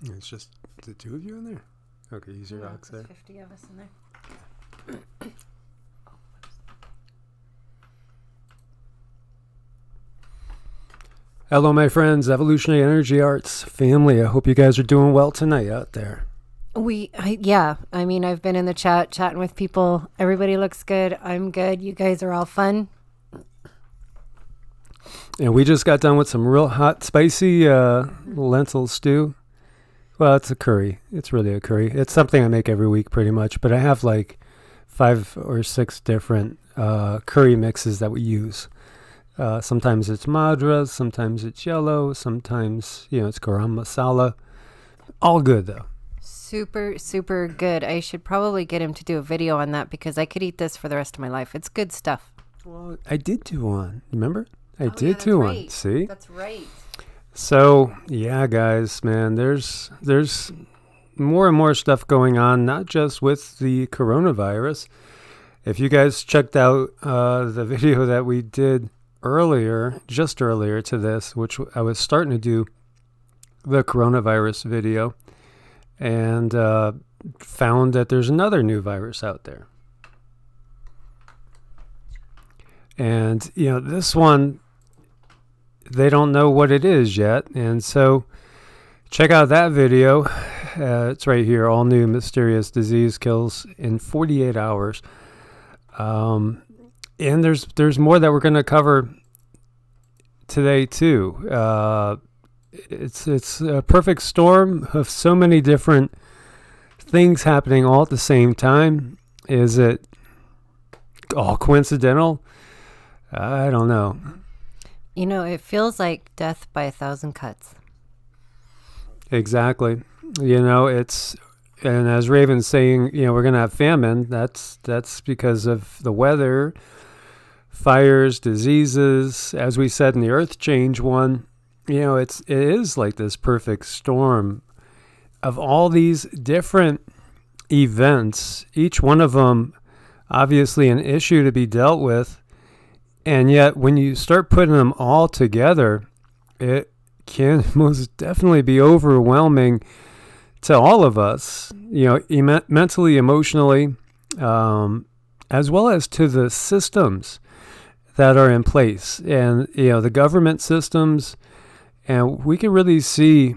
It's just the two of you in there? Okay, use your rocks there. 50 of us in there. Hello, my friends, Evolutionary Energy Arts family. I hope you guys are doing well tonight out there. I mean, I've been in the chat, chatting with people. Everybody looks good. I'm good. You guys are all fun. And we just got done with some real hot, spicy lentil stew. Well, it's a curry. It's really a curry. It's something I make every week pretty much, but I have like 5 or 6 different curry mixes that we use. Sometimes it's madras, sometimes it's yellow, sometimes, it's garam masala. All good, though. Super, super good. I should probably get him to do a video on that because I could eat this for the rest of my life. It's good stuff. Well, I did do one. Remember? I did do one. See? That's right. So, yeah, guys, man, there's more and more stuff going on, not just with the coronavirus. If you guys checked out the video that we did just earlier to this, which I was starting to do the coronavirus video, and found that there's another new virus out there. And, this one, they don't know what it is yet. And so check out that video. It's right here. All new mysterious disease kills in 48 hours. And there's more that we're going to cover today too. It's a perfect storm of so many different things happening all at the same time. Is it all coincidental? I don't know. It feels like death by 1,000 cuts. Exactly. And as Raven's saying, we're going to have famine. That's because of the weather, fires, diseases. As we said in the Earth Change one, it is like this perfect storm of all these different events, each one of them obviously an issue to be dealt with. And yet when you start putting them all together, it can most definitely be overwhelming to all of us, mentally, emotionally, as well as to the systems that are in place and, the government systems. And we can really see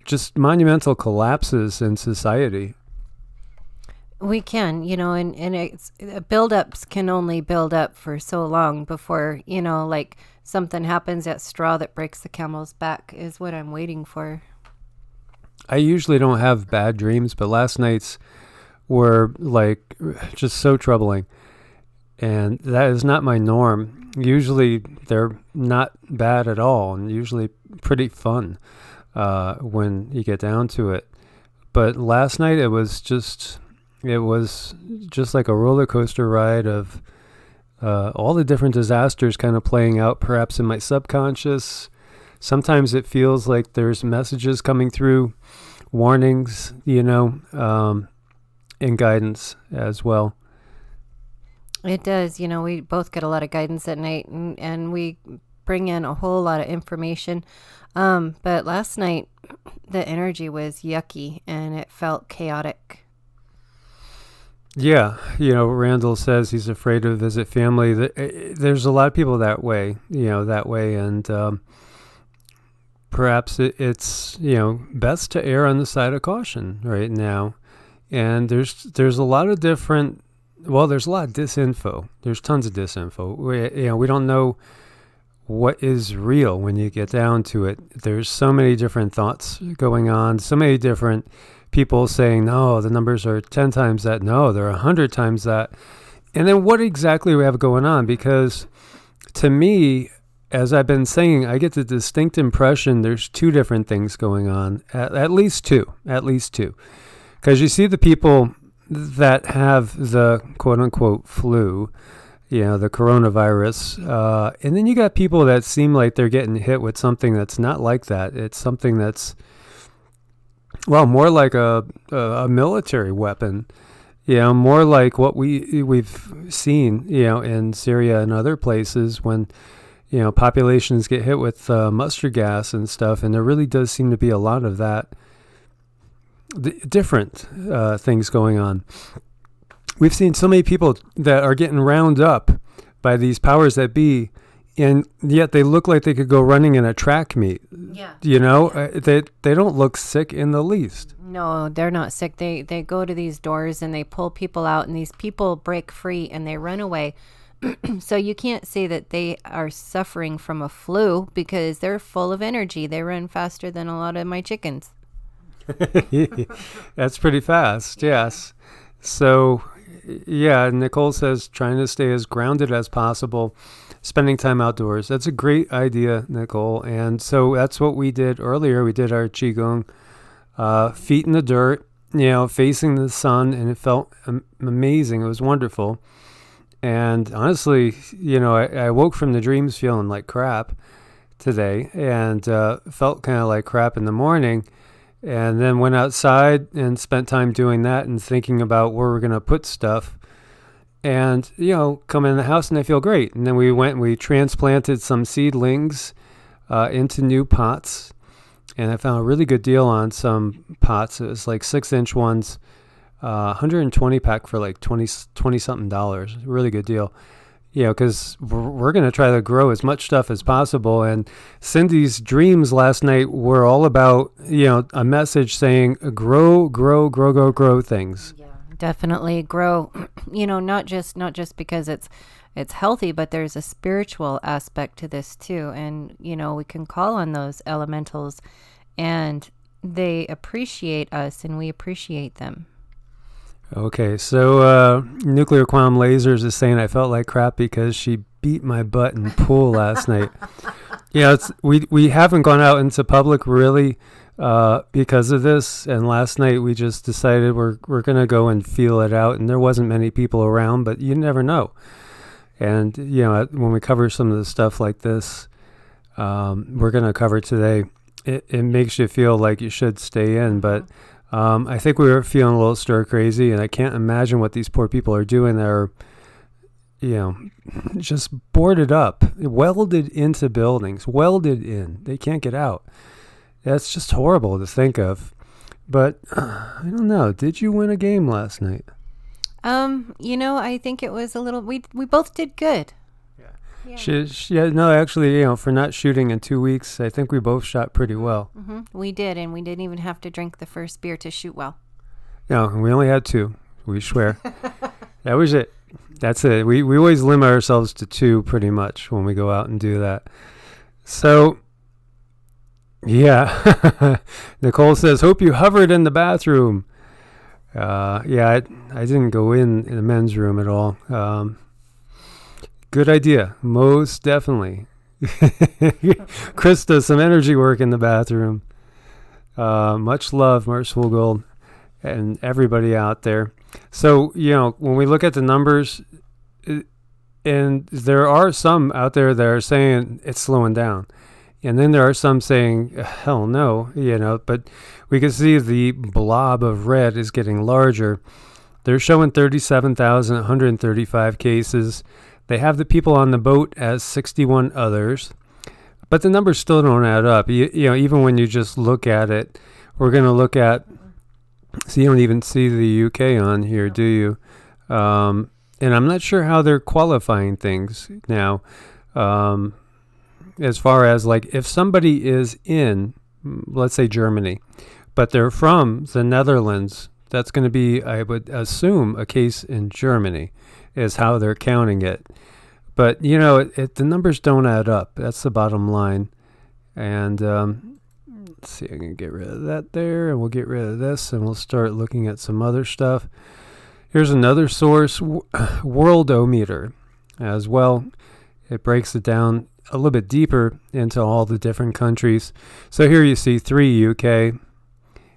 just monumental collapses in society. We can, and it's build-ups can only build up for so long before, like something happens, that straw that breaks the camel's back is what I'm waiting for. I usually don't have bad dreams, but last night's were like just so troubling. And that is not my norm. Usually they're not bad at all and usually pretty fun when you get down to it. But last night it was just like a roller coaster ride of all the different disasters kind of playing out perhaps in my subconscious. Sometimes it feels like there's messages coming through, warnings, and guidance as well. It does. We both get a lot of guidance at night and we bring in a whole lot of information. But last night, the energy was yucky and it felt chaotic. Yeah. Randall says he's afraid to visit family. There's a lot of people that way. And perhaps it's, best to err on the side of caution right now. And there's a lot of different... Well, there's a lot of disinfo. There's tons of disinfo. We don't know what is real when you get down to it. There's so many different thoughts going on, so many different people saying, no, the numbers are 10 times that. No, they're 100 times that. And then what exactly we have going on? Because to me, as I've been saying, I get the distinct impression there's 2 different things going on, at least two. Because you see the people that have the quote-unquote flu, the coronavirus, and then you got people that seem like they're getting hit with something that's not like that. It's something that's, more like a military weapon, more like what we've seen, in Syria and other places when, populations get hit with mustard gas and stuff, and there really does seem to be a lot of that different things going on. We've seen so many people that are getting round up by these powers that be, and yet they look like they could go running in a track meet. Yeah. They don't look sick in the least. No, they're not sick. They go to these doors and they pull people out, and these people break free and they run away. So you can't say that they are suffering from a flu because they're full of energy. They run faster than a lot of my chickens. That's pretty fast, yes. So, yeah, Nicole says trying to stay as grounded as possible, spending time outdoors. That's a great idea, Nicole. And so that's what we did earlier. We did our QiGong, feet in the dirt, facing the sun, and it felt amazing. It was wonderful. And honestly, I woke from the dreams feeling like crap today, and felt kind of like crap in the morning, and then went outside and spent time doing that and thinking about where we're going to put stuff, and come in the house and I feel great. And then we transplanted some seedlings into new pots, and I found a really good deal on some pots. It was like 6-inch ones, 120 pack for like 20 something dollars. Really good deal. Because we're going to try to grow as much stuff as possible. And Cindy's dreams last night were all about, a message saying, grow things. Yeah, definitely grow. Not just because it's healthy, but there's a spiritual aspect to this too. And, we can call on those elementals, and they appreciate us and we appreciate them. Okay, so Nuclear Quantum Lasers is saying I felt like crap because she beat my butt in pool last night. We haven't gone out into public really because of this, and last night we just decided we're going to go and feel it out, and there wasn't many people around, but you never know. And, when we cover some of the stuff like this, we're going to cover today, it makes you feel like you should stay in, but I think we were feeling a little stir crazy, and I can't imagine what these poor people are doing. They're, just boarded up, welded into buildings, welded in. They can't get out. That's just horrible to think of. But I don't know. Did you win a game last night? I think it was a little. We both did good. Yeah. No, actually, for not shooting in 2 weeks, I think we both shot pretty well. Mm-hmm. We did, and we didn't even have to drink the first beer to shoot well. No, we only had 2. We swear. That was it. That's it. We always limit ourselves to 2 pretty much when we go out and do that. So, yeah. Nicole says, hope you hovered in the bathroom. I didn't go in the men's room at all. Good idea. Most definitely. Krista, some energy work in the bathroom. Much love, Merciful Gold, and everybody out there. So, when we look at the numbers, and there are some out there that are saying it's slowing down. And then there are some saying, hell no, but we can see the blob of red is getting larger. They're showing 37,135 cases. They have the people on the boat as 61 others, but the numbers still don't add up. Even when you just look at it, we're going to look at, so you don't even see the UK on here, do you? And I'm not sure how they're qualifying things now. As far as like if somebody is in, let's say Germany, but they're from the Netherlands, that's going to be, I would assume, a case in Germany is how they're counting it. But, the numbers don't add up. That's the bottom line. And let's see, I can get rid of that there, and we'll get rid of this, and we'll start looking at some other stuff. Here's another source, Worldometer as well. It breaks it down a little bit deeper into all the different countries. So here you see 3 UK,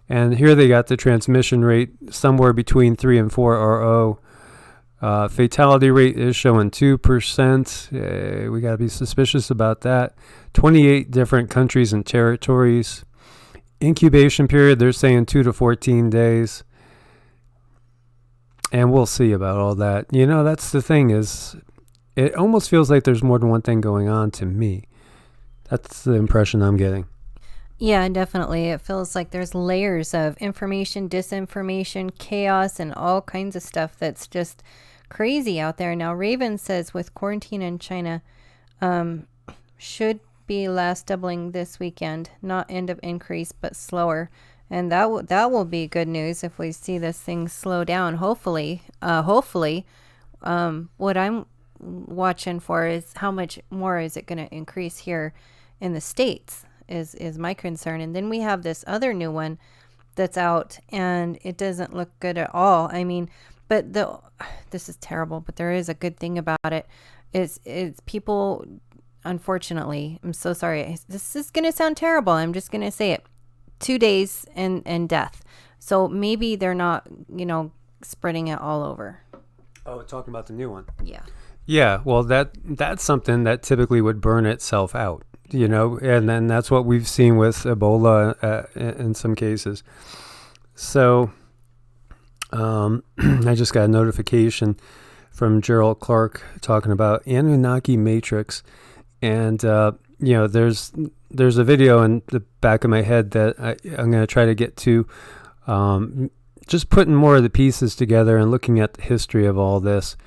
and here they got the transmission rate somewhere between 3 and 4 RO. Fatality rate is showing 2%. We got to be suspicious about that. 28 different countries and territories. Incubation period, they're saying 2 to 14 days. And we'll see about all that. That's the thing is, it almost feels like there's more than one thing going on to me. That's the impression I'm getting. Yeah, definitely. It feels like there's layers of information, disinformation, chaos, and all kinds of stuff that's just crazy out there. Now, Raven says with quarantine in China, um, should be last doubling this weekend, not end of increase, but slower. And that will be good news if we see this thing slow down. Hopefully, what I'm watching for is how much more is it going to increase here in the States is my concern. And then we have this other new one that's out, and it doesn't look good at all. I mean, but this is terrible, but there is a good thing about it. Is people, unfortunately, I'm so sorry. This is going to sound terrible. I'm just going to say it. 2 days and death. So maybe they're not, spreading it all over. Oh, talking about the new one. Yeah. Yeah, well, that's something that typically would burn itself out, and then that's what we've seen with Ebola in some cases. So I just got a notification from Gerald Clark talking about Anunnaki Matrix, and there's a video in the back of my head that I'm going to try to get to, just putting more of the pieces together and looking at the history of all this.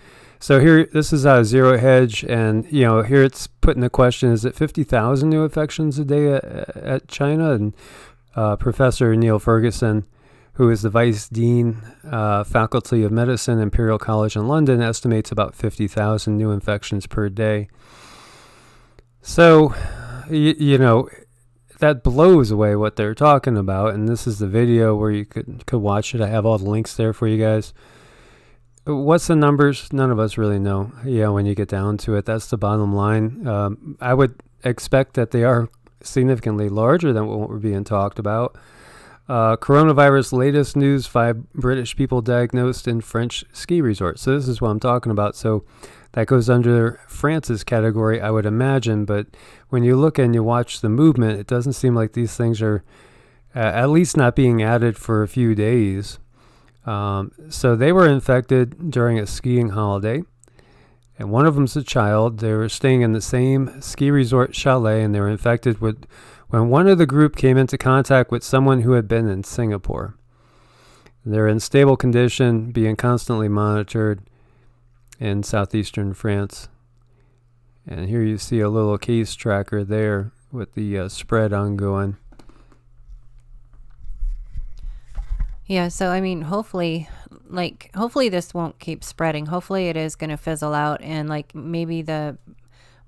So here, this is out of Zero Hedge, and here it's putting the question: is it 50,000 new infections a day at China? And Professor Neil Ferguson, who is the Vice Dean, Faculty of Medicine, Imperial College in London, estimates about 50,000 new infections per day. So, that blows away what they're talking about, and this is the video where you could watch it. I have all the links there for you guys. What's the numbers? None of us really know. When you get down to it, that's the bottom line. I would expect that they are significantly larger than what we're being talked about. Coronavirus latest news: 5 British people diagnosed in French ski resort. So this is what I'm talking about. So that goes under France's category, I would imagine. But when you look and you watch the movement, it doesn't seem like these things are at least not being added for a few days. So they were infected during a skiing holiday, and one of them's a child. They were staying in the same ski resort chalet, and they were infected when one of the group came into contact with someone who had been in Singapore. They're in stable condition, being constantly monitored in southeastern France. And here you see a little case tracker there with the spread ongoing. Yeah, so I mean, hopefully this won't keep spreading. Hopefully it is going to fizzle out, and maybe the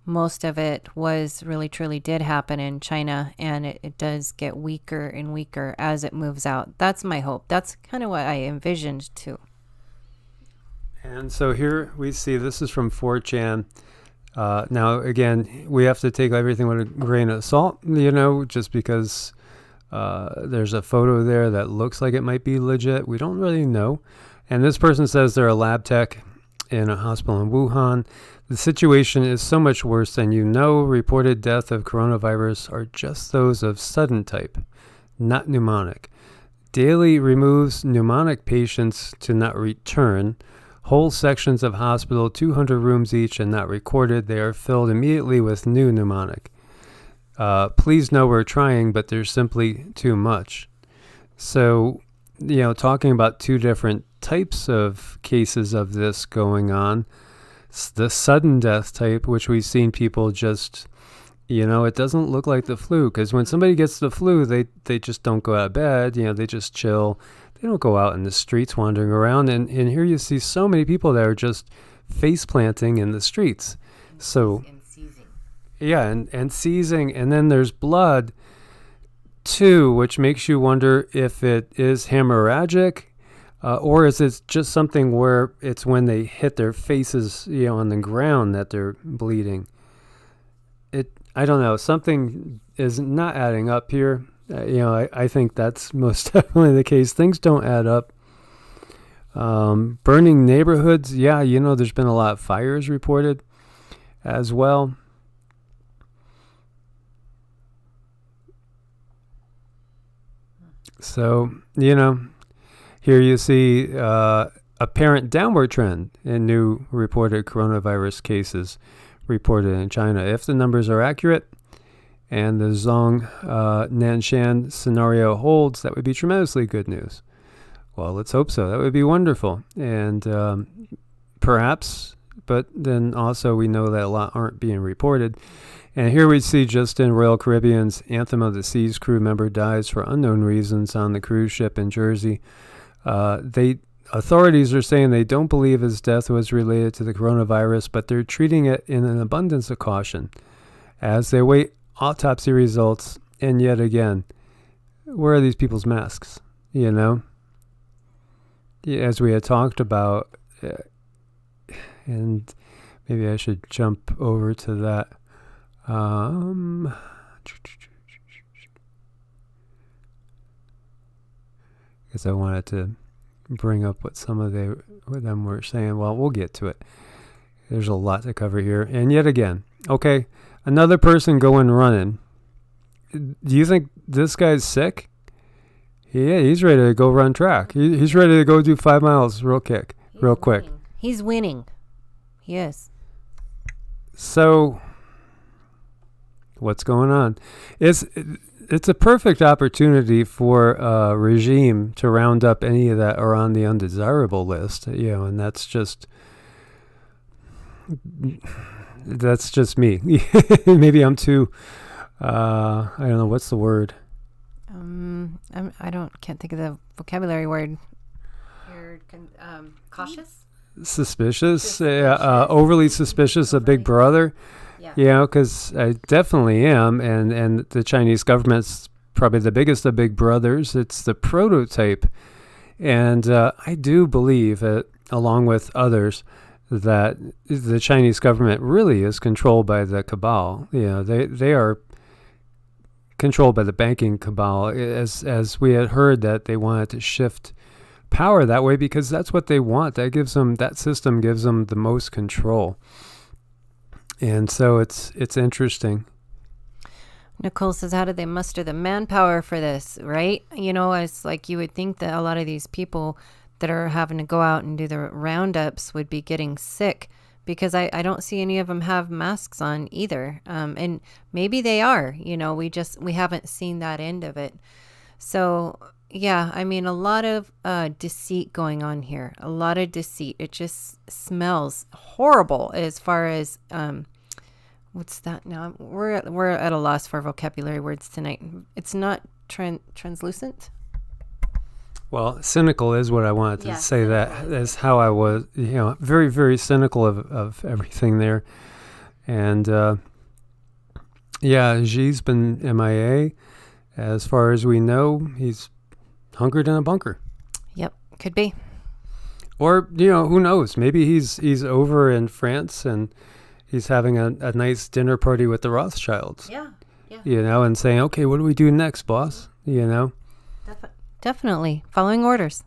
most of it was really truly did happen in China, and it does get weaker and weaker as it moves out. That's my hope. That's kind of what I envisioned too. And so here we see, this is from 4chan. Now, again, we have to take everything with a grain of salt, just because there's a photo there that looks like it might be legit. We don't really know. And this person says they're a lab tech in a hospital in Wuhan. The situation is so much worse than reported death of coronavirus are just those of sudden type, not pneumonic. Daily removes pneumonic patients to not return. Whole sections of hospital, 200 rooms each, and not recorded. They are filled immediately with new pneumonic. Please know we're trying, but there's simply too much. So, talking about 2 different types of cases of this going on. The sudden death type, which we've seen people just, it doesn't look like the flu, because when somebody gets the flu, they just don't go out of bed, they just chill. They don't go out in the streets wandering around. And here you see so many people that are just face planting in the streets. So, yeah, and seizing. And then there's blood, too, which makes you wonder if it is hemorrhagic, or is it just something where it's when they hit their faces, on the ground that they're bleeding. I don't know. Something is not adding up here. I think that's most definitely the case. Things don't add up. Burning neighborhoods. Yeah, there's been a lot of fires reported as well. So, here you see apparent downward trend in new reported coronavirus cases reported in China. If the numbers are accurate, and the Zhong Nanshan scenario holds, that would be tremendously good news. Well, let's hope so. That would be wonderful. And perhaps, but then also we know that a lot aren't being reported. And here we see just in Royal Caribbean's Anthem of the Seas crew member dies for unknown reasons on the cruise ship in Jersey. Authorities are saying they don't believe his death was related to the coronavirus, but they're treating it in an abundance of caution as they await autopsy results. And yet again, where are these people's masks? You know, as we had talked about, and maybe I should jump over to that. Because I wanted to bring up what some of them were saying. Well, we'll get to it. There's a lot to cover here. And yet again, okay, another person going running. Do you think this guy's sick? Yeah, he's ready to go run track. He's ready to go do 5 miles real quick. He's winning. He is. So, what's going on? It's a perfect opportunity for a regime to round up any of that are on the undesirable list, and that's just me. Maybe I'm too, I don't know, what's the word? Can't think of the vocabulary word. You're cautious? Suspicious, overly suspicious of Big Brother. Yeah, because I definitely am, and the Chinese government's probably the biggest of Big Brothers. It's the prototype, and I do believe that, along with others, that the Chinese government really is controlled by the cabal. They are controlled by the banking cabal, as we had heard that they wanted to shift power that way because that's what they want. That system gives them the most control. And so it's interesting. Nicole says, how did they muster the manpower for this, right? It's like you would think that a lot of these people that are having to go out and do the roundups would be getting sick because I don't see any of them have masks on either. And maybe they are, we haven't seen that end of it. So, yeah, I mean, a lot of deceit going on here, a lot of deceit. It just smells horrible as far as, what's that now? We're at a loss for vocabulary words tonight. It's not translucent. Well, cynical is what I wanted to say. That is how I was, very, very cynical of everything there. And, Xi's been MIA. As far as we know, he's hunkered in a bunker. Yep, could be. Or, who knows? Maybe he's over in France and he's having a nice dinner party with the Rothschilds. Yeah. And saying, okay, what do we do next, boss? Definitely. Following orders.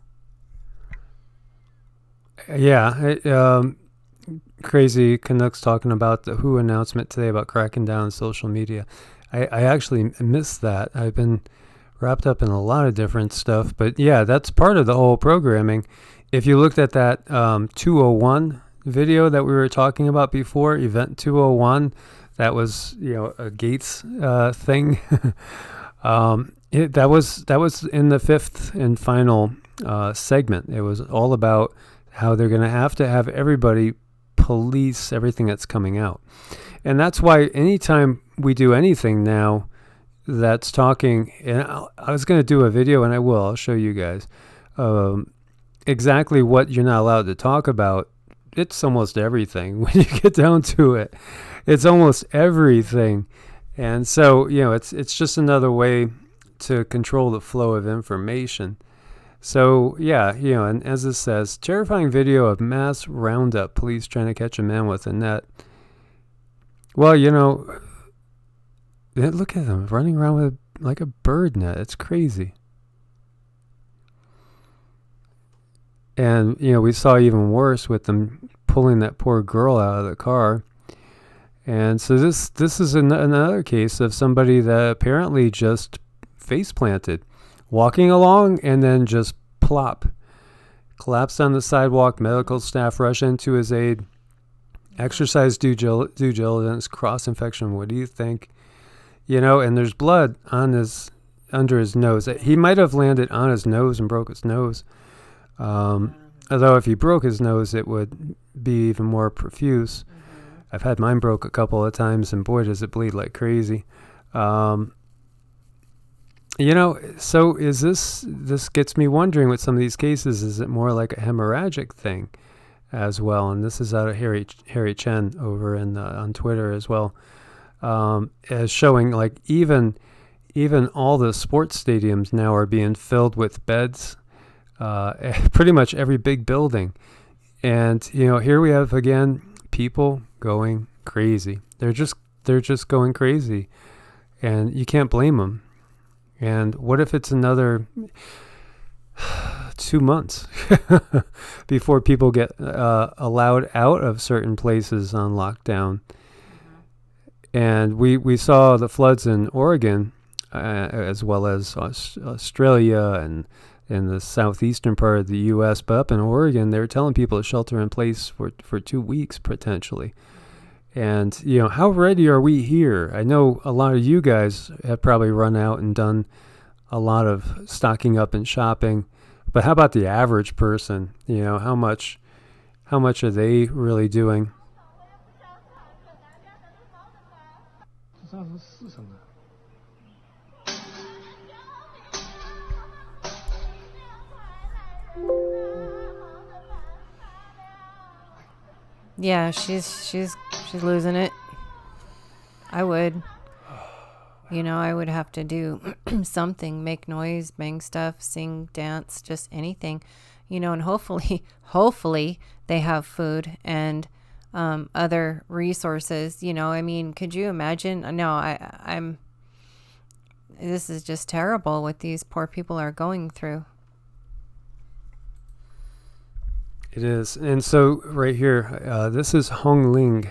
Yeah. Crazy Canucks talking about the WHO announcement today about cracking down on social media. I actually missed that. I've been wrapped up in a lot of different stuff. But yeah, that's part of the whole programming. If you looked at that 201 video that we were talking about before, Event 201, that was, a Gates thing. That was in the fifth and final segment. It was all about how they're going to have everybody police everything that's coming out. And that's why anytime we do anything now that's talking, and I was going to do a video, and I'll show you guys exactly what you're not allowed to talk about. It's almost everything. When you get down to it, it's almost everything. And so, it's just another way to control the flow of information. So, and as it says, terrifying video of mass roundup, police trying to catch a man with a net. Well, look at them running around with like a bird net. It's crazy. And, we saw even worse with them pulling that poor girl out of the car. And so this is another case of somebody that apparently just face planted, walking along and then just plop, collapsed on the sidewalk. Medical staff rush into his aid. Exercise due diligence, cross infection. What do you think? and there's blood under his nose. He might have landed on his nose and broke his nose. Although if he broke his nose, it would be even more profuse. I've had mine broke a couple of times, and boy, does it bleed like crazy. So is this gets me wondering with some of these cases, is it more like a hemorrhagic thing as well? And this is out of Harry Chen over on Twitter as well, as showing like even all the sports stadiums now are being filled with beds, pretty much every big building. And, here we have, again, people going crazy. They're just going crazy. And you can't blame them. And what if it's another 2 months before people get allowed out of certain places on lockdown? And we saw the floods in Oregon, as well as Australia and in the southeastern part of the U.S. But up in Oregon, they were telling people to shelter in place for 2 weeks potentially. And, how ready are we here? I know a lot of you guys have probably run out and done a lot of stocking up and shopping. But how about the average person? How much are they really doing? Yeah, she's losing it. I would. I would have to do something, make noise, bang stuff, sing, dance, just anything, and hopefully they have food and other resources, could you imagine? No, this is just terrible what these poor people are going through. It is. And so right here, this is Hong Ling,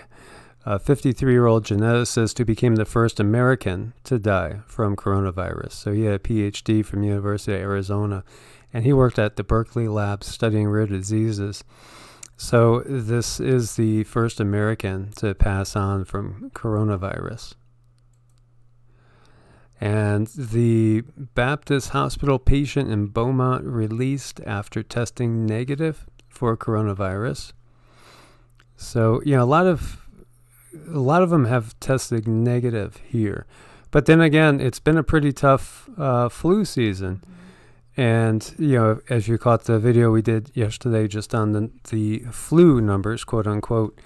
a 53-year-old geneticist who became the first American to die from coronavirus. So he had a PhD from University of Arizona, and he worked at the Berkeley Lab studying rare diseases. So this is the first American to pass on from coronavirus. And the Baptist Hospital patient in Beaumont released after testing negative for coronavirus. So, a lot of them have tested negative here. But then again, it's been a pretty tough flu season. And, as you caught the video we did yesterday just on the flu numbers, quote unquote,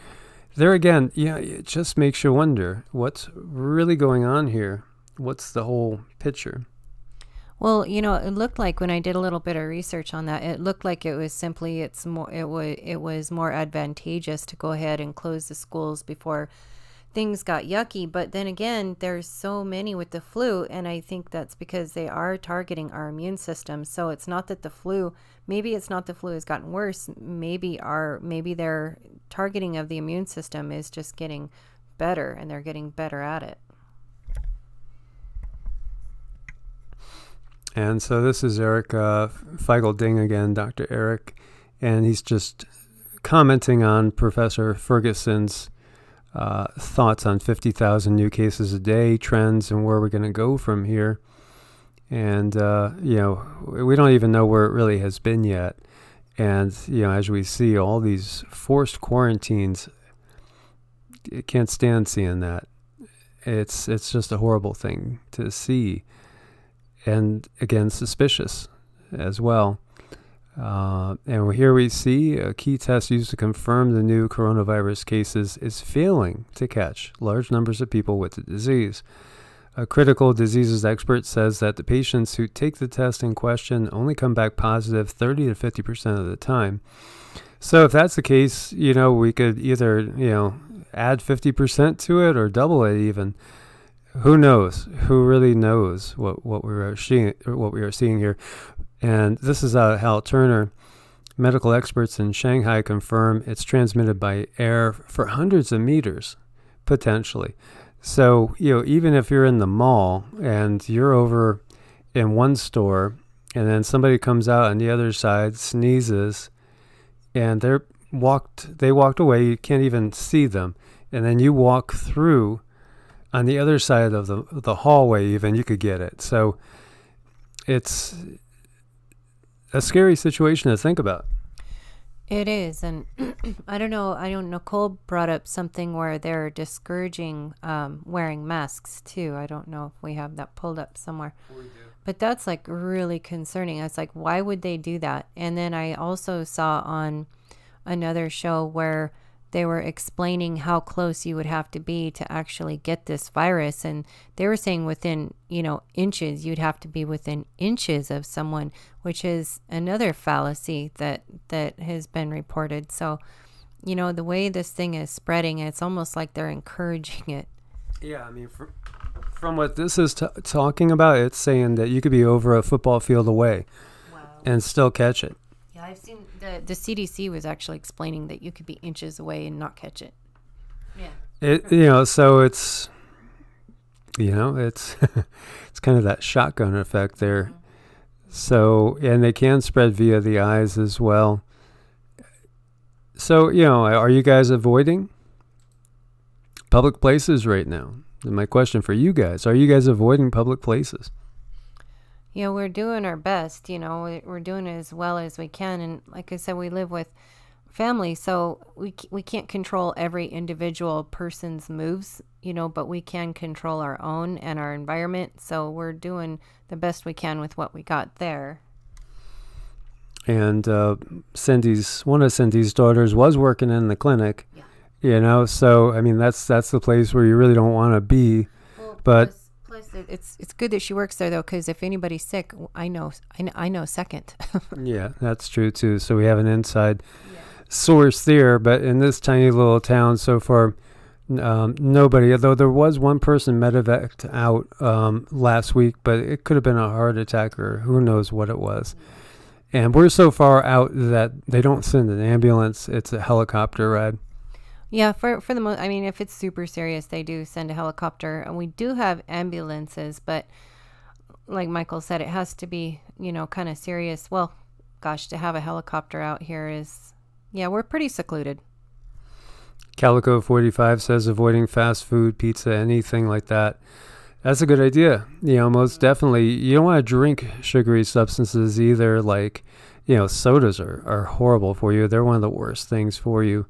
there again, it just makes you wonder what's really going on here. What's the whole picture? Well, it looked like when I did a little bit of research on that, it looked like it was simply it was more advantageous to go ahead and close the schools before things got yucky. But then again, there's so many with the flu, and I think that's because they are targeting our immune system. So it's not that maybe it's not the flu has gotten worse. Maybe their targeting of the immune system is just getting better, and they're getting better at it. And so this is Eric Feigl-Ding again, Dr. Eric, and he's just commenting on Professor Ferguson's thoughts on 50,000 new cases a day, trends, and where we're going to go from here. And, we don't even know where it really has been yet. And, as we see all these forced quarantines, I can't stand seeing that. It's just a horrible thing to see. And again, suspicious as well. And here we see a key test used to confirm the new coronavirus cases is failing to catch large numbers of people with the disease. A critical diseases expert says that the patients who take the test in question only come back positive 30 to 50% of the time. So if that's the case, we could either, add 50% to it or double it even. Who knows? Who really knows what we are seeing here? And this is Hal Turner. Medical experts in Shanghai confirm it's transmitted by air for hundreds of meters, potentially. So, even if you're in the mall and you're over in one store, and then somebody comes out on the other side, sneezes, and they walked away, you can't even see them, and then you walk through on the other side of the hallway even, you could get it. So it's a scary situation to think about. It is, and I don't know. Nicole brought up something where they're discouraging wearing masks too. I don't know if we have that pulled up somewhere. We do. But that's like really concerning. It's like, why would they do that? And then I also saw on another show where they were explaining how close you would have to be to actually get this virus. And they were saying within, inches, you'd have to be within inches of someone, which is another fallacy that has been reported. So, the way this thing is spreading, it's almost like they're encouraging it. Yeah, I mean, from what this is talking about, it's saying that you could be over a football field away and still catch it. Yeah, I've seen the CDC was actually explaining that you could be inches away and not catch it. Yeah. So it's, it's it's kind of that shotgun effect there. Mm-hmm. So, and they can spread via the eyes as well. So, are you guys avoiding public places right now? My question for you guys, are you guys avoiding public places? We're doing our best, we're doing it as well as we can. And like I said, we live with family, so we can't control every individual person's moves, but we can control our own and our environment. So we're doing the best we can with what we got there. And one of Cindy's daughters was working in the clinic, so I mean, that's the place where you really don't want to be. Well, but plus it's good that she works there though, because if anybody's sick, I know second. Yeah, that's true too. So we have an inside source there. But in this tiny little town so far, nobody. Although there was one person medevaced out last week, but it could have been a heart attack or who knows what it was. And we're so far out that they don't send an ambulance; it's a helicopter ride. Yeah, for the most, I mean, if it's super serious, they do send a helicopter, and we do have ambulances, but like Michael said, it has to be, kind of serious. Well, gosh, to have a helicopter out here is, we're pretty secluded. Calico 45 says avoiding fast food, pizza, anything like that. That's a good idea. Most definitely. You don't want to drink sugary substances either, like, sodas are horrible for you. They're one of the worst things for you.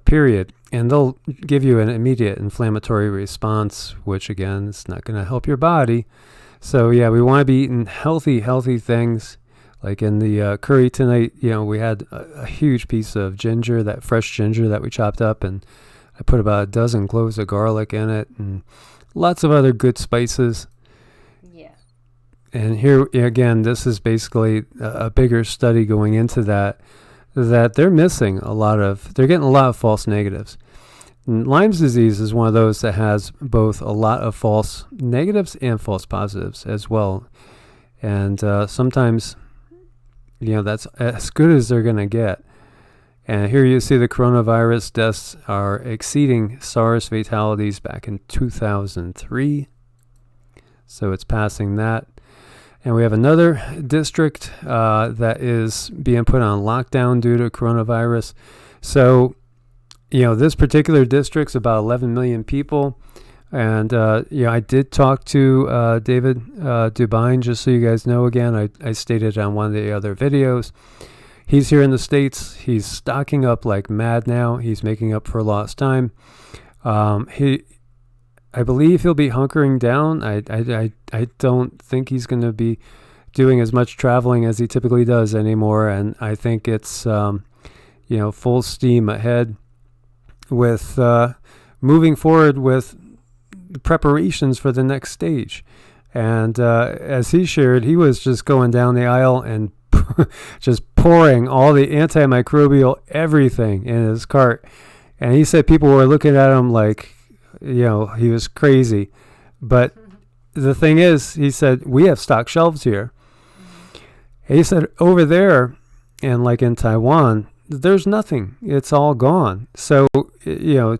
Period. And they'll give you an immediate inflammatory response, which again is not going to help your body. So we want to be eating healthy things. Like in the curry tonight, we had a huge piece of ginger, that fresh ginger that we chopped up, and I put about a dozen cloves of garlic in it and lots of other good spices. Yeah. And here again, this is basically a bigger study going into that they're missing they're getting a lot of false negatives. And Lyme's disease is one of those that has both a lot of false negatives and false positives as well. And sometimes, that's as good as they're going to get. And here you see the coronavirus deaths are exceeding SARS fatalities back in 2003. So it's passing that. And we have another district that is being put on lockdown due to coronavirus. So, this particular district's about 11 million people. And, I did talk to David Dubine, just so you guys know again. I stated on one of the other videos. He's here in the States. He's stocking up like mad now. He's making up for lost time. I believe he'll be hunkering down. I don't think he's going to be doing as much traveling as he typically does anymore. And I think it's, full steam ahead with moving forward with preparations for the next stage. And as he shared, he was just going down the aisle and just pouring all the antimicrobial everything in his cart. And he said people were looking at him like, he was crazy. But the thing is, he said, we have stock shelves here. He said over there, and like in Taiwan, there's nothing. It's all gone. So,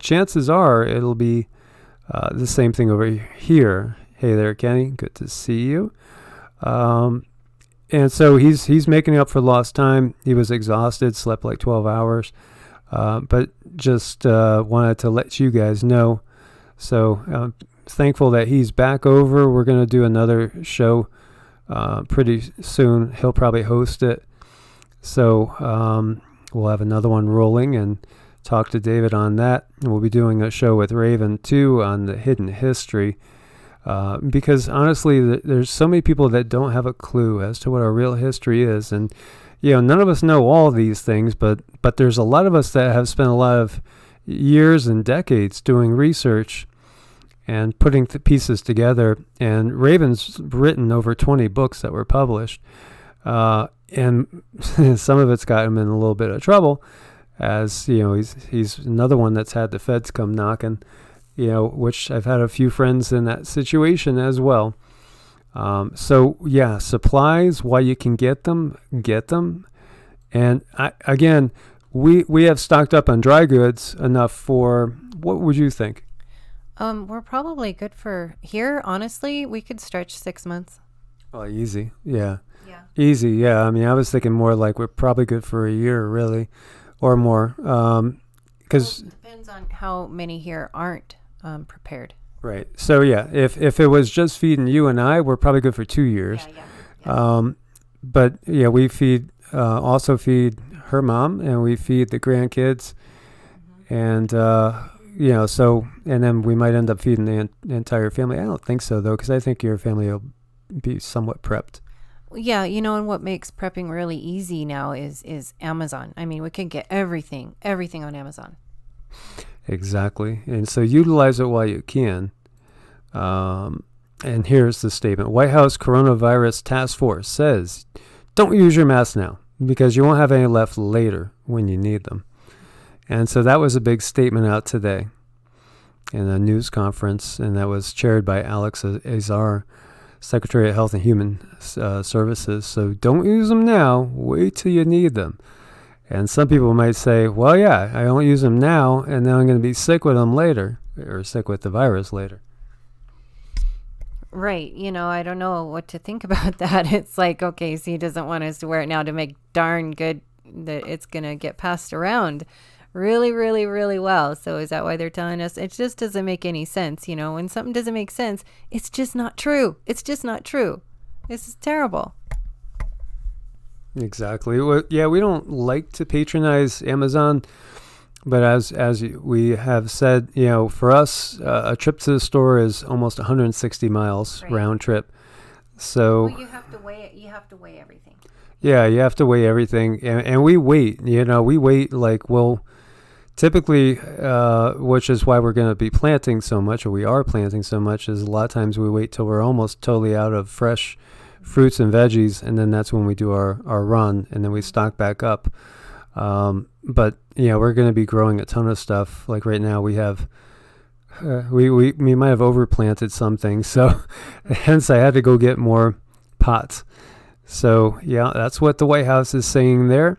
chances are it'll be the same thing over here. Hey there, Kenny. Good to see you. And so he's making up for lost time. He was exhausted, slept like 12 hours. But just wanted to let you guys know So thankful that he's back over. We're going to do another show pretty soon. He'll probably host it. So we'll have another one rolling and talk to David on that. And we'll be doing a show with Raven too on the hidden history. Because honestly, there's so many people that don't have a clue as to what our real history is. And, none of us know all these things, but there's a lot of us that have spent a lot of years and decades doing research and putting pieces together. And Raven's written over 20 books that were published. And some of it's got him in a little bit of trouble, as, he's another one that's had the feds come knocking, which I've had a few friends in that situation as well. So yeah, supplies, while you can get them. And we have stocked up on dry goods enough for, what would you think? We're probably good for here. Honestly, we could stretch 6 months. Oh, easy. Yeah. Yeah. Easy. Yeah. I mean, I was thinking more like we're probably good for a year, really, or more. Because it depends on how many here aren't prepared. Right. So yeah, if it was just feeding you and I, we're probably good for 2 years. Yeah. But yeah, we also feed her mom, and we feed the grandkids, and so, and then we might end up feeding the entire family. I don't think so though, because I think your family will be somewhat prepped. Yeah, and what makes prepping really easy now is Amazon. I mean, we can get everything on Amazon. Exactly. And so utilize it while you can. And here's the statement. White House Coronavirus Task Force says, don't use your mask now because you won't have any left later when you need them. And so that was a big statement out today in a news conference, and that was chaired by Alex Azar, Secretary of Health and Human Services. So don't use them now. Wait till you need them. And some people might say, well, yeah, I don't use them now, and then I'm going to be sick with them later, or sick with the virus later. Right. I don't know what to think about that. It's like, okay, so he doesn't want us to wear it now to make darn good that it's going to get passed around really, really, really well. So is that why they're telling us? It just doesn't make any sense. When something doesn't make sense, it's just not true. It's just not true. This is terrible. Exactly. Well, yeah, we don't like to patronize Amazon, but as we have said, for us, a trip to the store is almost 160 miles round trip. So you have to weigh it. You have to weigh everything. Yeah, you have to weigh everything, and we wait. We wait like typically, which is why we're going to be planting so much, or we are planting so much. Is a lot of times we wait till we're almost totally out of fresh fruits and veggies, and then that's when we do our run, and then we stock back up. But we're going to be growing a ton of stuff. Like right now we have we might have overplanted some things, so hence I had to go get more pots. So yeah, that's what the White House is saying there.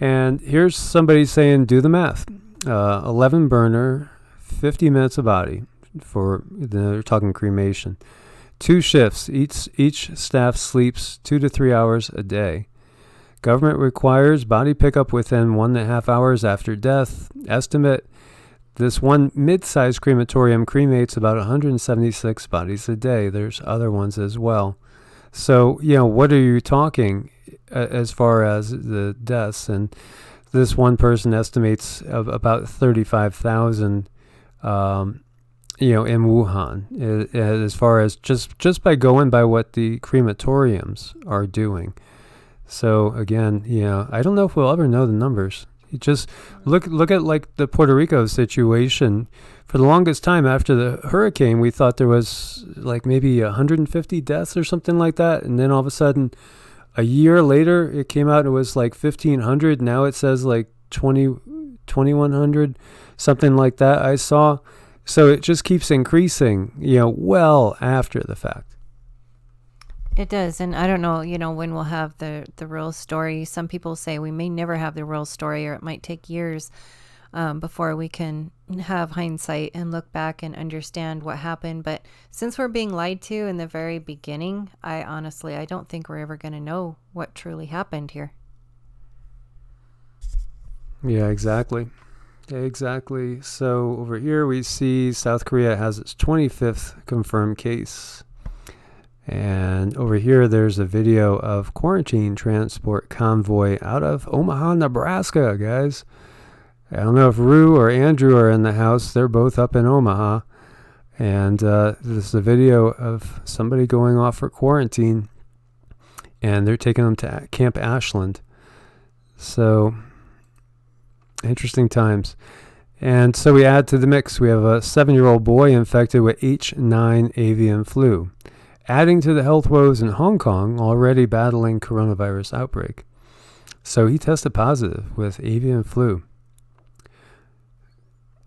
And here's somebody saying, do the math. 11 burner, 50 minutes a body for, they're talking cremation. 2 shifts. Each staff sleeps 2 to 3 hours a day. Government requires body pickup within 1.5 hours after death. Estimate, this one mid-sized crematorium cremates about 176 bodies a day. There's other ones as well. So, what are you talking as far as the deaths? And this one person estimates of about 35,000 in Wuhan, as far as just by going by what the crematoriums are doing. So again, I don't know if we'll ever know the numbers. You just look at like the Puerto Rico situation. For the longest time after the hurricane, we thought there was like maybe 150 deaths or something like that, and then all of a sudden, a year later, it came out and it was like 1,500. Now it says like 2,100, something like that. I saw. So it just keeps increasing, well after the fact. It does. And I don't know, when we'll have the real story. Some people say we may never have the real story, or it might take years before we can have hindsight and look back and understand what happened. But since we're being lied to in the very beginning, I don't think we're ever going to know what truly happened here. Yeah, exactly. Exactly. So over here we see South Korea has its 25th confirmed case. And over here there's a video of quarantine transport convoy out of Omaha, Nebraska, guys. I don't know if Rue or Andrew are in the house. They're both up in Omaha. And this is a video of somebody going off for quarantine. And they're taking them to Camp Ashland. So, interesting times. And so we add to the mix. We have a 7-year-old boy infected with H9 avian flu, adding to the health woes in Hong Kong, already battling coronavirus outbreak. So he tested positive with avian flu.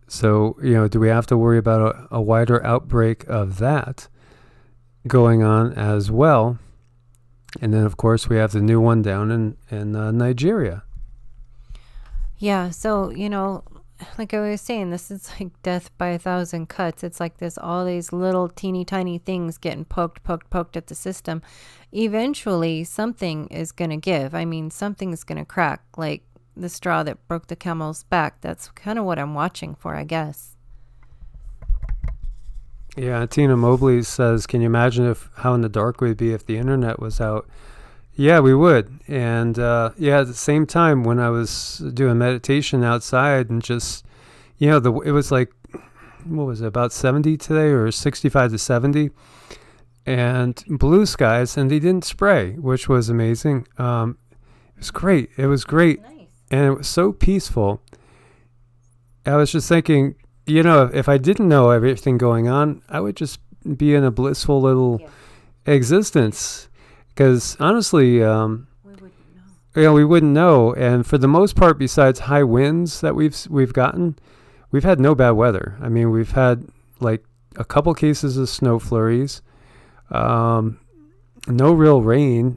So, do we have to worry about a wider outbreak of that going on as well? And then, of course, we have the new one down in Nigeria. Yeah, so, like I was saying, this is like death by 1,000 cuts. It's like all these little teeny tiny things getting poked at the system. Eventually, something is going to give. I mean, something's going to crack, like the straw that broke the camel's back. That's kind of what I'm watching for, I guess. Yeah, Tina Mobley says, can you imagine how in the dark we'd be if the internet was out? Yeah, we would. And at the same time, when I was doing meditation outside and just, it was like, what was it, about 70 today or 65 to 70 and blue skies, and they didn't spray, which was amazing. It was great. Nice. And it was so peaceful. I was just thinking, if I didn't know everything going on, I would just be in a blissful little existence. Because honestly, we wouldn't know. We wouldn't know. And for the most part, besides high winds that we've gotten, we've had no bad weather. I mean, we've had like a couple cases of snow flurries, no real rain.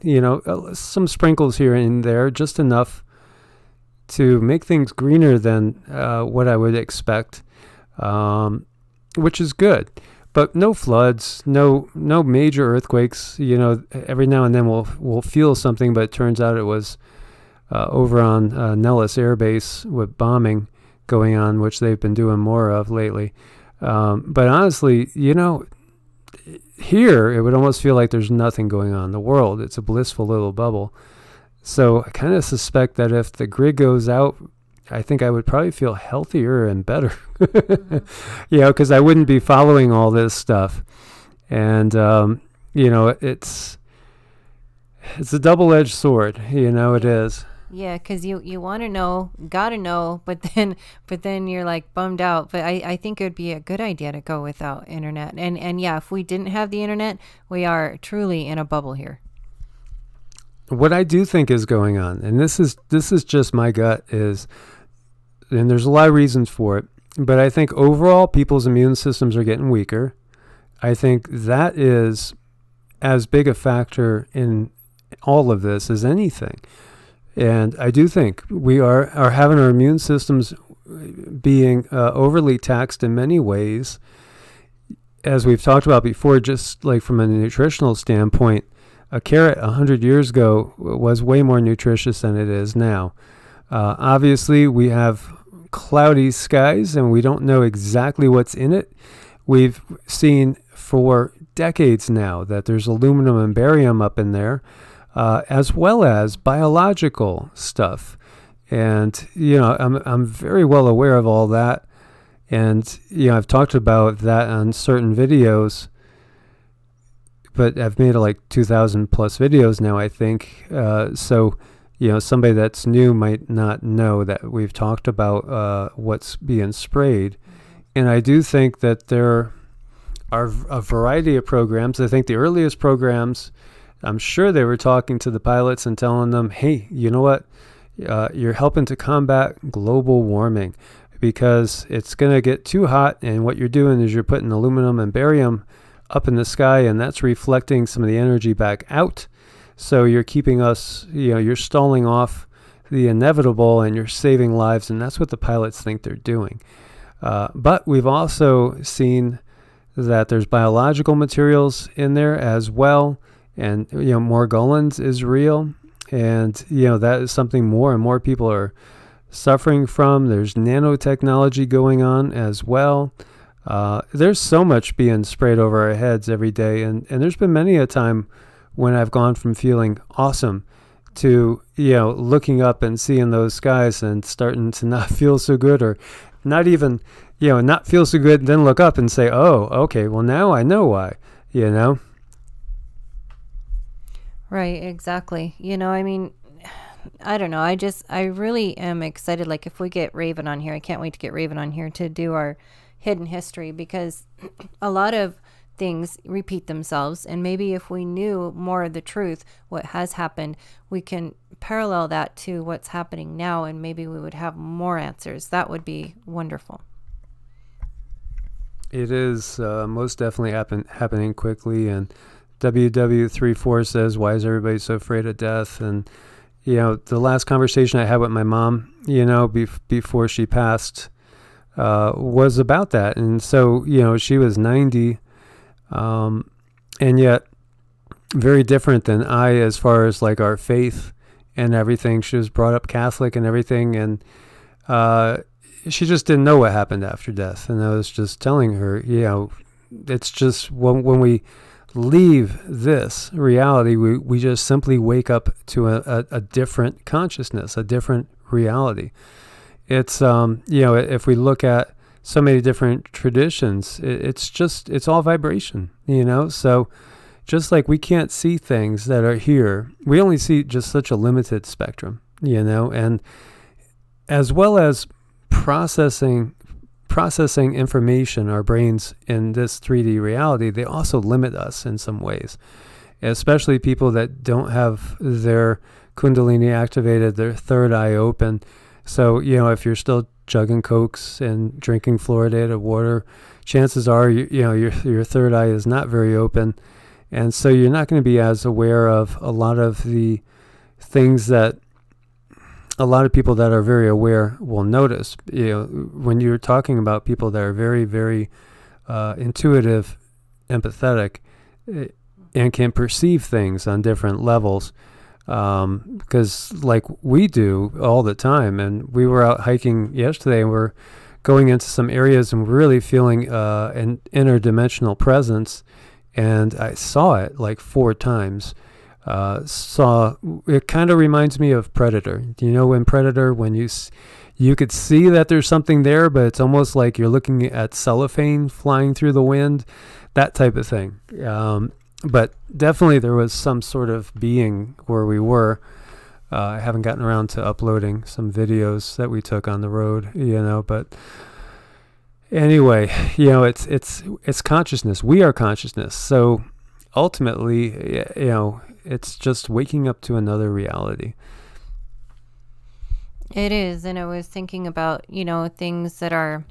Some sprinkles here and there, just enough to make things greener than what I would expect, which is good. But no floods, no major earthquakes. Every now and then we'll feel something, but it turns out it was over on Nellis Air Base with bombing going on, which they've been doing more of lately. But honestly, here it would almost feel like there's nothing going on in the world. It's a blissful little bubble. So I kind of suspect that if the grid goes out, I think I would probably feel healthier and better, because I wouldn't be following all this stuff. And, it's a double-edged sword, it is. Yeah, because you want to know, gotta know, but then you're like bummed out. But I think it would be a good idea to go without internet. And yeah, if we didn't have the internet, we are truly in a bubble here. What I do think is going on, and this is just my gut, is, and there's a lot of reasons for it, but I think overall people's immune systems are getting weaker. I think that is as big a factor in all of this as anything. And I do think we are having our immune systems being overly taxed in many ways. As we've talked about before, just like from a nutritional standpoint, a carrot 100 years ago was way more nutritious than it is now. Obviously, we have cloudy skies and we don't know exactly what's in it. We've seen for decades now that there's aluminum and barium up in there, as well as biological stuff. And, I'm very well aware of all that. And, I've talked about that on certain videos, but I've made like 2,000 plus videos now, I think. So, somebody that's new might not know that we've talked about what's being sprayed. And I do think that there are a variety of programs. I think the earliest programs, I'm sure they were talking to the pilots and telling them, hey, you know what? You're helping to combat global warming because it's going to get too hot. And what you're doing is you're putting aluminum and barium up in the sky, and that's reflecting some of the energy back out. So you're keeping us, you're stalling off the inevitable and you're saving lives. And that's what the pilots think they're doing. But we've also seen that there's biological materials in there as well. And, Morgellons is real. And, that is something more and more people are suffering from. There's nanotechnology going on as well. There's so much being sprayed over our heads every day, and there's been many a time when I've gone from feeling awesome to, looking up and seeing those skies and starting to not feel so good, or not even, not feel so good, and then look up and say, oh, okay, well, now I know why, Right, exactly. I don't know. I really am excited. Like, if we get Raven on here, I can't wait to get Raven on here to do our hidden history, because a lot of things repeat themselves. And maybe if we knew more of the truth, what has happened, we can parallel that to what's happening now, and maybe we would have more answers. That would be wonderful. It is most definitely happening quickly. And WW34 says, why is everybody so afraid of death? And the last conversation I had with my mom, before she passed, was about that. And so, she was 90, and yet very different than I, as far as like our faith and everything. She was brought up Catholic and everything, and she just didn't know what happened after death. And I was just telling her, it's just when we leave this reality, we just simply wake up to a different consciousness, a different reality. It's if we look at so many different traditions, it's all vibration, so just like we can't see things that are here, we only see just such a limited spectrum, and as well as processing information, our brains in this 3D reality, they also limit us in some ways, especially people that don't have their Kundalini activated, their third eye open. So, if you're still chugging Cokes and drinking fluoridated water, chances are, your third eye is not very open. And so you're not going to be as aware of a lot of the things that a lot of people that are very aware will notice. When you're talking about people that are very, very intuitive, empathetic, and can perceive things on different levels, because like we do all the time. And we were out hiking yesterday, and we're going into some areas and really feeling an interdimensional presence. And I saw it like 4 times. It kind of reminds me of Predator. In Predator, when you could see that there's something there, but it's almost like you're looking at cellophane flying through the wind, that type of thing. But definitely there was some sort of being where we were. I haven't gotten around to uploading some videos that we took on the road, but anyway, it's consciousness. We are consciousness. So ultimately, it's just waking up to another reality. It is. And I was thinking about, things that are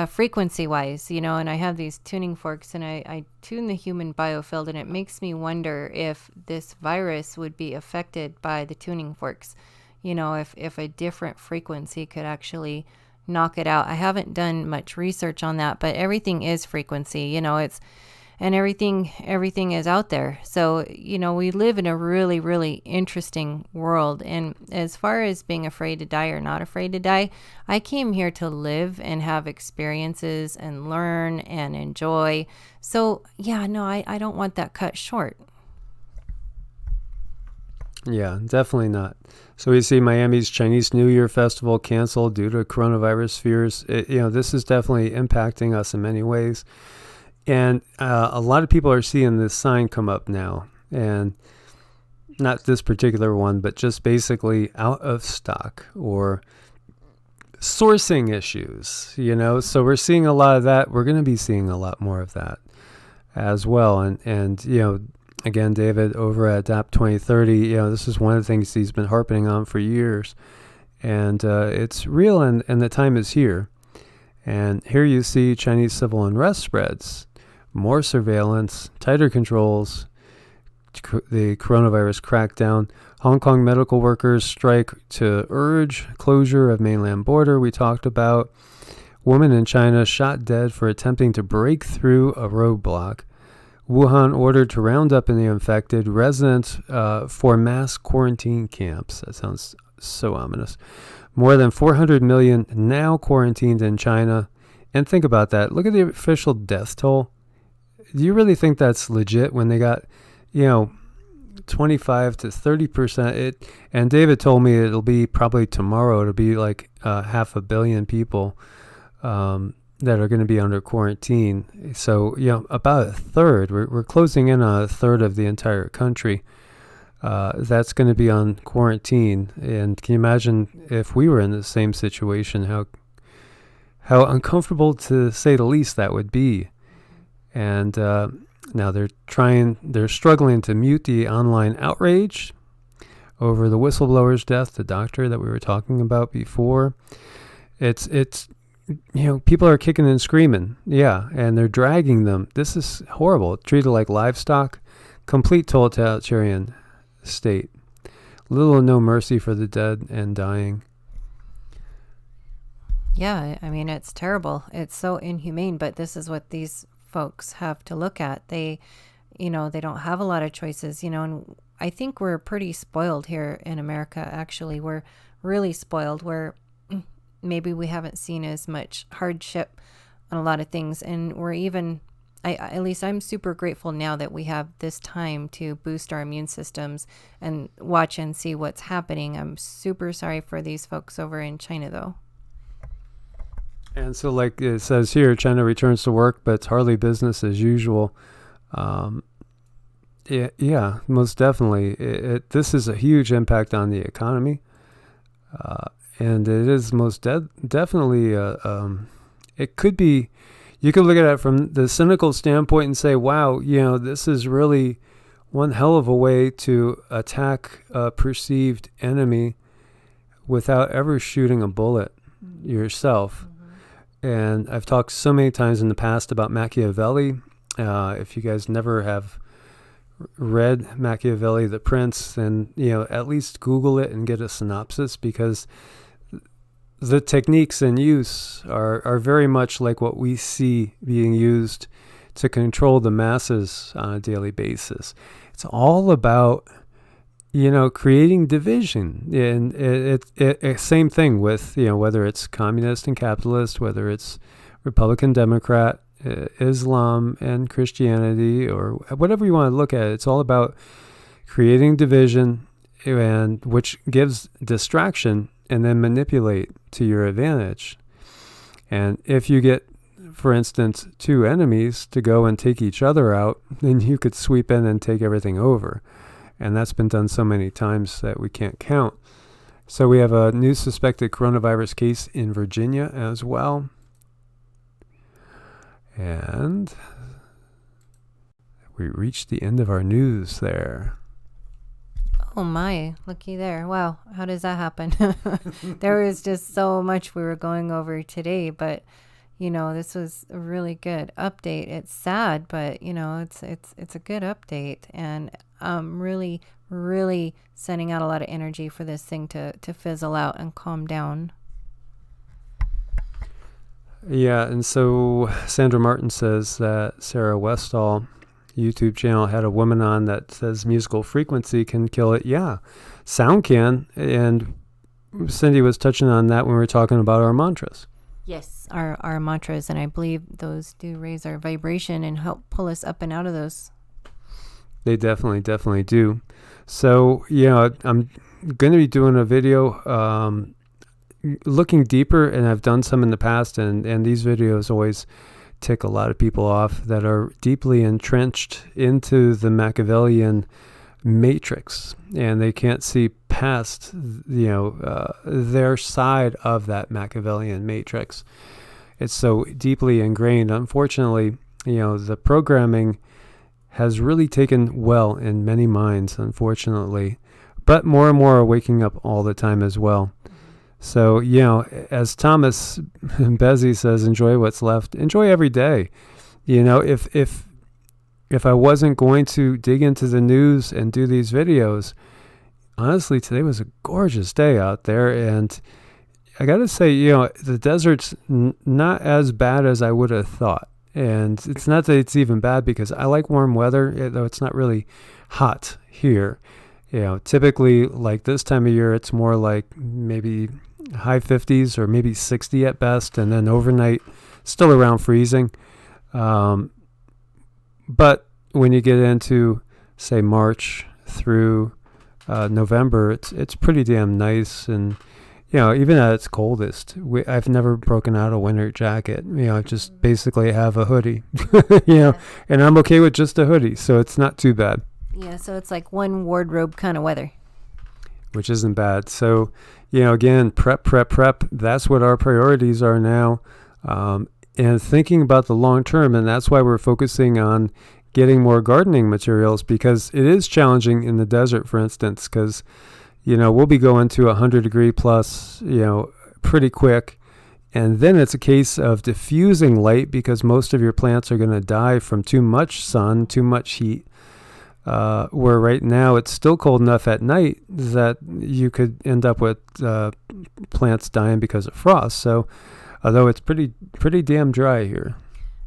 frequency wise, and I have these tuning forks, and I tune the human biofield, and it makes me wonder if this virus would be affected by the tuning forks, if a different frequency could actually knock it out. I haven't done much research on that, but everything is frequency, and everything is out there. So, we live in a really, really interesting world. And as far as being afraid to die or not afraid to die, I came here to live and have experiences and learn and enjoy. So, yeah, no, I don't want that cut short. Yeah, definitely not. So we see Miami's Chinese New Year festival canceled due to coronavirus fears. This is definitely impacting us in many ways. And a lot of people are seeing this sign come up now, and not this particular one, but just basically out of stock or sourcing issues, So we're seeing a lot of that. We're going to be seeing a lot more of that as well. And again, David over at DAP 2030, this is one of the things he's been harping on for years. And it's real, and the time is here. And here you see Chinese civil unrest spreads. More surveillance, tighter controls, the coronavirus crackdown. Hong Kong medical workers strike to urge closure of mainland border. We talked about woman in China shot dead for attempting to break through a roadblock. Wuhan ordered to round up in the infected residents for mass quarantine camps. That sounds So ominous. More than 400 million now quarantined in China. And think about that. Look at the official death toll. Do you really think that's legit when they got, 25 to 30%? And David told me it'll be probably tomorrow. It'll be like 500 million people that are going to be under quarantine. So, about a third. We're closing in on a third of the entire country. That's going to be on quarantine. And can you imagine if we were in the same situation, how uncomfortable, to say the least, that would be. And now they're struggling to mute the online outrage over the whistleblower's death, the doctor that we were talking about before. It's people are kicking and screaming, and they're dragging them. This is horrible. Treated like livestock, complete totalitarian state. Little or no mercy for the dead and dying. Yeah, I mean, it's terrible. It's so inhumane, but this is what these folks have to look at. They don't have a lot of choices, and I think we're pretty spoiled here in America. Actually, we're really spoiled, where maybe we haven't seen as much hardship on a lot of things. And we're even, at least I'm super grateful now that we have this time to boost our immune systems and watch and see what's happening. I'm super sorry for these folks over in China, though. And so, like it says here, China returns to work, but it's hardly business as usual. Yeah, most definitely. This is a huge impact on the economy. And it is most definitely, it could be, you could look at it from the cynical standpoint and say, wow, this is really one hell of a way to attack a perceived enemy without ever shooting a bullet yourself. And I've talked so many times in the past about Machiavelli. If you guys never have read Machiavelli, The Prince, then, at least Google it and get a synopsis, because the techniques in use are very much like what we see being used to control the masses on a daily basis. It's all about, creating division. And it same thing with, whether it's communist and capitalist, whether it's Republican, Democrat, Islam and Christianity, or whatever you want to look at. It's all about creating division, and which gives distraction, and then manipulate to your advantage. And if you get, for instance, two enemies to go and take each other out, then you could sweep in and take everything over. And that's been done so many times that we can't count. So we have a new suspected coronavirus case in Virginia as well. And we reached the end of our news there. Oh my, looky there. Wow, how does that happen? There was just so much we were going over today, but this was a really good update. It's sad, but it's a good update, and really, really sending out a lot of energy for this thing to fizzle out and calm down. Yeah, and so Sandra Martin says that Sarah Westall YouTube channel had a woman on that says musical frequency can kill it. Yeah, sound can. And Cindy was touching on that when we were talking about our mantras. Yes, our mantras, and I believe those do raise our vibration and help pull us up and out of those. They definitely do. So, I'm going to be doing a video looking deeper, and I've done some in the past, and these videos always tick a lot of people off that are deeply entrenched into the Machiavellian matrix, and they can't see past their side of that Machiavellian matrix. It's so deeply ingrained. Unfortunately, the programming has really taken well in many minds, unfortunately, but more and more are waking up all the time as well. So, as Thomas Bezzi says, enjoy what's left. Enjoy every day. If I wasn't going to dig into the news and do these videos, honestly, today was a gorgeous day out there. And I got to say, the desert's not as bad as I would have thought. And it's not that it's even bad, because I like warm weather, though it's not really hot here. Typically like this time of year, it's more like maybe high 50s or maybe 60 at best, and then overnight still around freezing. But when you get into, say, March through November, it's pretty damn nice. And even at its coldest, I've never broken out a winter jacket. I just basically have a hoodie, and I'm okay with just a hoodie, so it's not too bad. Yeah, so it's like one wardrobe kind of weather. Which isn't bad. So, again, prep. That's what our priorities are now. And thinking about the long term, and that's why we're focusing on getting more gardening materials, because it is challenging in the desert, for instance, because, we'll be going to 100-degree plus, pretty quick. And then it's a case of diffusing light, because most of your plants are going to die from too much sun, too much heat. Where right now it's still cold enough at night that you could end up with plants dying because of frost. So, although it's pretty damn dry here.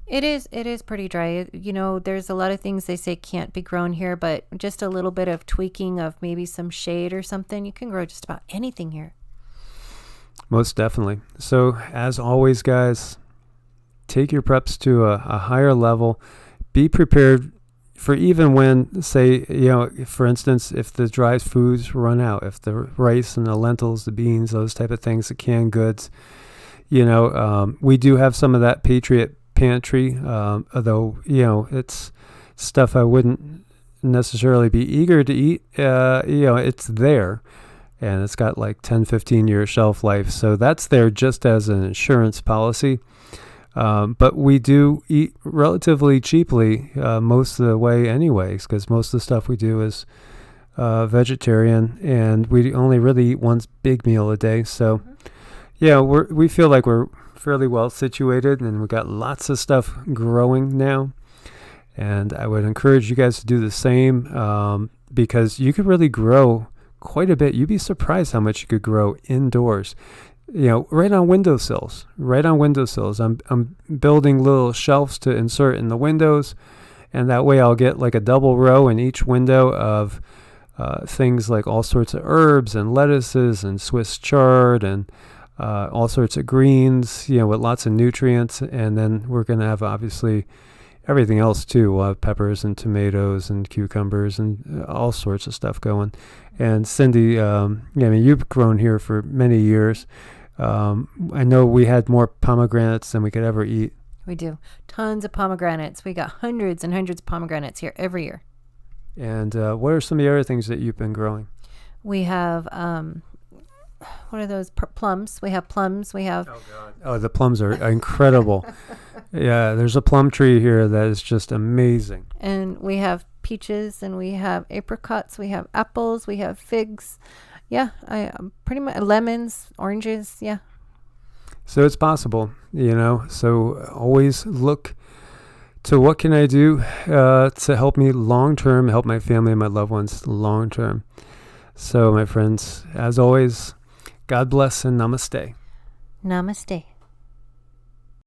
It is pretty dry. There's a lot of things they say can't be grown here, but just a little bit of tweaking of maybe some shade or something, you can grow just about anything here. Most definitely. So, as always, guys, take your preps to a higher level. Be prepared for even when, say, for instance, if the dry foods run out, if the rice and the lentils, the beans, those type of things, the canned goods, we do have some of that Patriot pantry, although, it's stuff I wouldn't necessarily be eager to eat. It's there, and it's got like 10, 15-year shelf life. So that's there just as an insurance policy. But we do eat relatively cheaply most of the way anyways, because most of the stuff we do is vegetarian, and we only really eat one big meal a day. So, we feel like we're fairly well situated, and we've got lots of stuff growing now. And I would encourage you guys to do the same, because you could really grow quite a bit. You'd be surprised how much you could grow indoors. Right on windowsills. I'm building little shelves to insert in the windows, and that way I'll get like a double row in each window of things like all sorts of herbs and lettuces and Swiss chard and all sorts of greens, with lots of nutrients. And then we're going to have obviously everything else too. We'll have peppers and tomatoes and cucumbers and all sorts of stuff going. And Cindy, you've grown here for many years. I know we had more pomegranates than we could ever eat. We do. Tons of pomegranates. We got hundreds and hundreds of pomegranates here every year. And what are some of the other things that you've been growing? We have, what are those? Plums. We have plums. We have... Oh, God. Oh, the plums are incredible. Yeah, there's a plum tree here that is just amazing. And we have peaches, and we have apricots, we have apples, we have figs. Yeah, I pretty much lemons, oranges. Yeah. So it's possible, So always look to what can I do to help me long term, help my family and my loved ones long term. So, my friends, as always, God bless and namaste. Namaste.